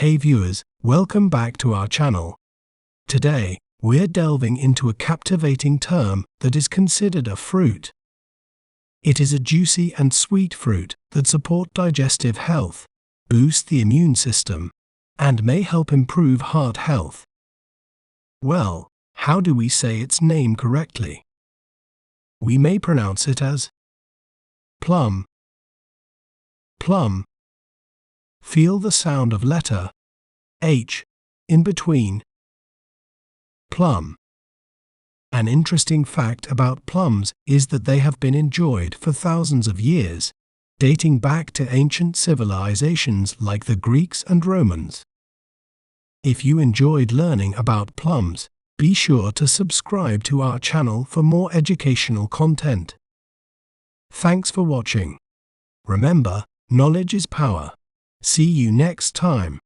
Hey viewers, welcome back to our channel. Today, we're delving into a captivating term that is considered a fruit. It is a juicy and sweet fruit that supports digestive health, boosts the immune system, and may help improve heart health. Well, how do we say its name correctly? We may pronounce it as plum. Plum. Feel the sound of letter H in between. Plum. An interesting fact about plums is that they have been enjoyed for thousands of years, dating back to ancient civilizations like the Greeks and Romans. If you enjoyed learning about plums, be sure to subscribe to our channel for more educational content. Thanks for watching. Remember, knowledge is power. See you next time.